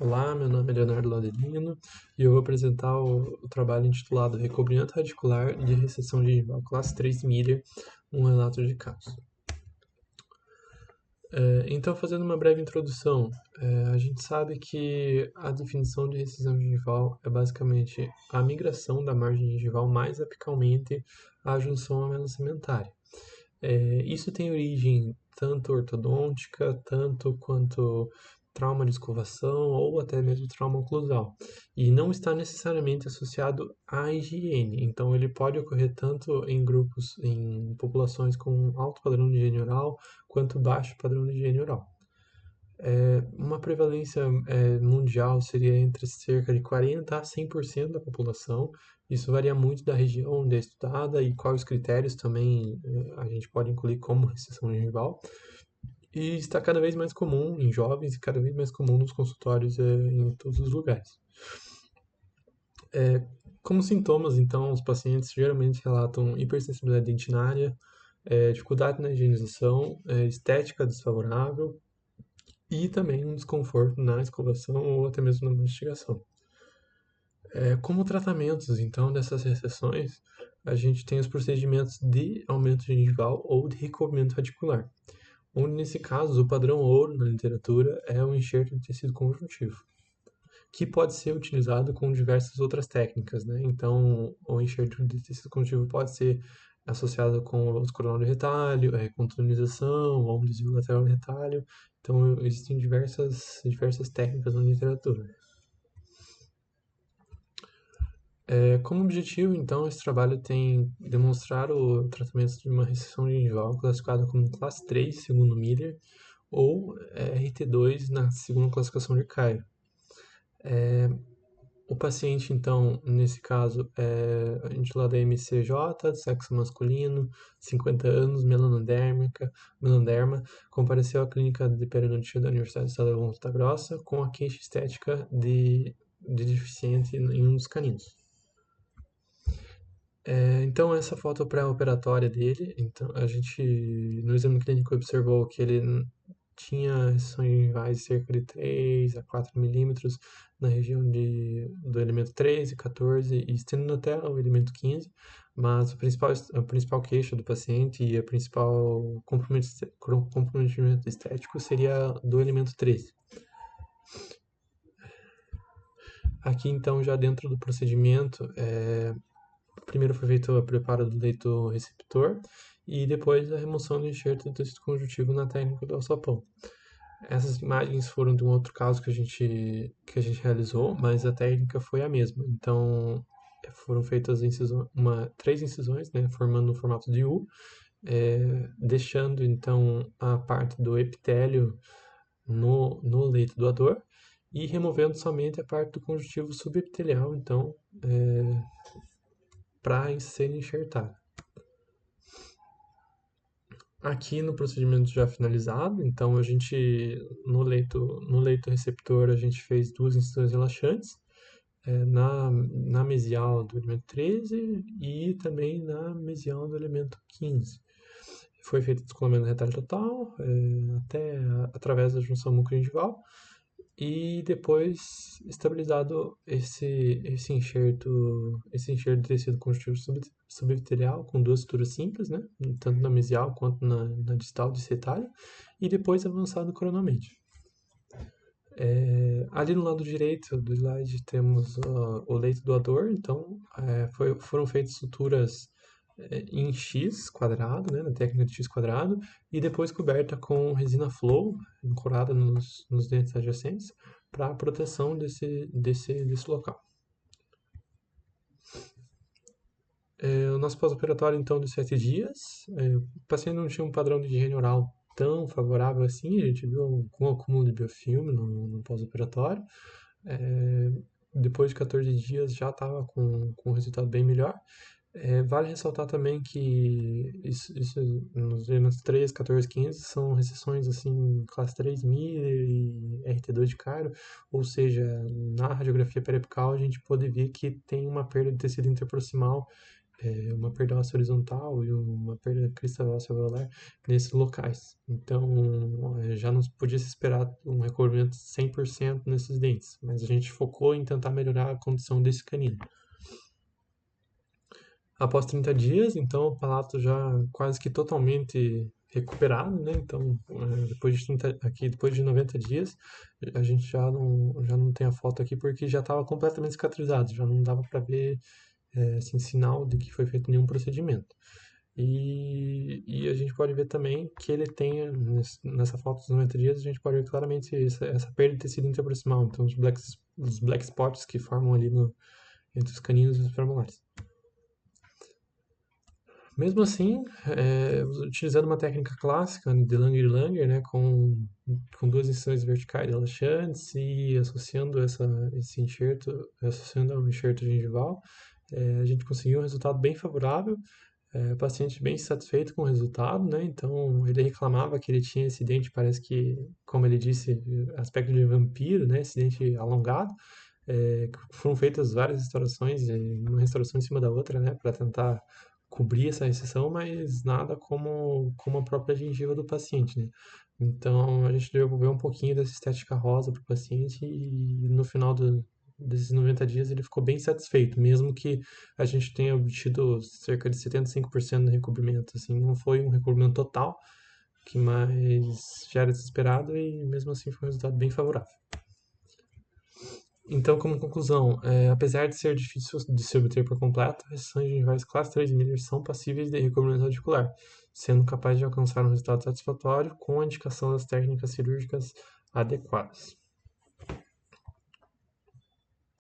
Olá, meu nome é Leonardo Laudelino e eu vou apresentar o trabalho intitulado Recobrimento Radicular de Recessão Gengival Classe 3 Miller, um relato de caso. Então, fazendo uma breve introdução, a gente sabe que a definição de recessão gengival é basicamente a migração da margem gengival mais apicalmente à junção amenossementária. Isso tem origem tanto ortodôntica, tanto quanto trauma de escovação ou até mesmo trauma oclusal. E não está necessariamente associado à higiene. Então, ele pode ocorrer tanto em grupos, em populações com alto padrão de higiene oral, quanto baixo padrão de higiene oral. Uma prevalência mundial seria entre cerca de 40% a 100% da população. Isso varia muito da região onde é estudada e quais os critérios também a gente pode incluir como recessão gengival. E está cada vez mais comum em jovens e cada vez mais comum nos consultórios em todos os lugares. Como sintomas, então, os pacientes geralmente relatam hipersensibilidade dentinária, dificuldade na higienização, estética desfavorável, e também um desconforto na escovação ou até mesmo na mastigação. Como tratamentos, então, dessas recessões, a gente tem os procedimentos de aumento gengival ou de recobrimento radicular, onde, nesse caso, o padrão ouro na literatura é o enxerto de tecido conjuntivo, que pode ser utilizado com diversas outras técnicas, né? Então, o enxerto de tecido conjuntivo pode ser associado com o lóbulo coronal do retalho, a recontumização, ou um desvio lateral do retalho. Então, existem diversas técnicas na literatura. Como objetivo, então, esse trabalho tem demonstrar o tratamento de uma recessão gengival classificada como classe 3, segundo Miller, ou RT2 na segunda classificação de Cairo. O paciente, então, nesse caso, é intitulado MCJ, de sexo masculino, 50 anos, melanderma, compareceu à clínica de periodontia da Universidade do Estado de Ponta Grossa com a queixa estética de deficiente em um dos caninos. Então, essa foto pré-operatória dele, então, a gente, no exame clínico, observou que ele tinha recessões gengivais de cerca de 3 a 4 milímetros na região do elemento 13, 14 e estendendo até o elemento 15, mas a principal queixa do paciente e a principal comprometimento estético seria do elemento 13. Aqui, então, já dentro do procedimento, primeiro foi feito o preparo do leito receptor e depois a remoção do enxerto do tecido conjuntivo na técnica do alçapão. Essas imagens foram de um outro caso que a gente realizou, mas a técnica foi a mesma. Então, foram feitas três incisões, né, formando um formato de U, deixando então a parte do epitélio no leito doador e removendo somente a parte do conjuntivo subepitelial, então, para ser enxertado. Aqui no procedimento já finalizado, então a gente no leito receptor a gente fez duas incisões relaxantes, na mesial do elemento 13 e também na mesial do elemento 15. Foi feito descolamento retal total, até através da junção mucogengival e depois estabilizado esse enxerto de tecido conjuntivo subepitelial com duas suturas simples, né, tanto na mesial quanto na distal de setalho, e depois avançado coronalmente. Ali no lado direito do slide temos o leito doador, então foram feitas suturas em X quadrado, né, na técnica de X quadrado, e depois coberta com resina flow, ancorada nos dentes adjacentes, para proteção desse local. O nosso pós-operatório, então, de 7 dias, o paciente não tinha um padrão de higiene oral tão favorável assim, a gente viu um acúmulo de biofilme no pós-operatório. Depois de 14 dias já estava com um resultado bem melhor. Vale ressaltar também que isso nos elementos 13, 14, 15 são recessões assim, classe 3 Miller e RT2 de Cairo, ou seja, na radiografia periapical a gente pode ver que tem uma perda de tecido interproximal uma perda óssea horizontal e uma perda de crista óssea alveolar nesses locais. Então, já não podia se esperar um recobrimento 100% nesses dentes, mas a gente focou em tentar melhorar a condição desse canino. Após 30 dias, então, o palato já quase que totalmente recuperado, né? Então, depois de 90 dias, a gente já não tem a foto aqui porque já estava completamente cicatrizado, já não dava para ver assim, sinal de que foi feito nenhum procedimento. E a gente pode ver também que ele tem, nessa foto dos 90 dias, a gente pode ver claramente essa perda de tecido interproximal, então os black spots que formam ali entre os caninos e os premolares. Mesmo assim, utilizando uma técnica clássica de Langer-Langer, né, com duas incisões verticais relaxantes e associando esse enxerto, associando ao enxerto gengival, a gente conseguiu um resultado bem favorável, o paciente bem satisfeito com o resultado, né, então ele reclamava que ele tinha esse dente, parece que, como ele disse, aspecto de vampiro, né, esse dente alongado, foram feitas várias restaurações, uma restauração em cima da outra, né, para tentar cobrir essa exceção, mas nada como a própria gengiva do paciente, né? Então, a gente devolveu um pouquinho dessa estética rosa para o paciente e no final desses 90 dias ele ficou bem satisfeito, mesmo que a gente tenha obtido cerca de 75% do recobrimento, assim, não foi um recobrimento total, que mais já era desesperado e mesmo assim foi um resultado bem favorável. Então, como conclusão, apesar de ser difícil de se obter por completo, as sessões gengivais classe 3 Miller são passíveis de recobrimento radicular, sendo capazes de alcançar um resultado satisfatório com a indicação das técnicas cirúrgicas adequadas.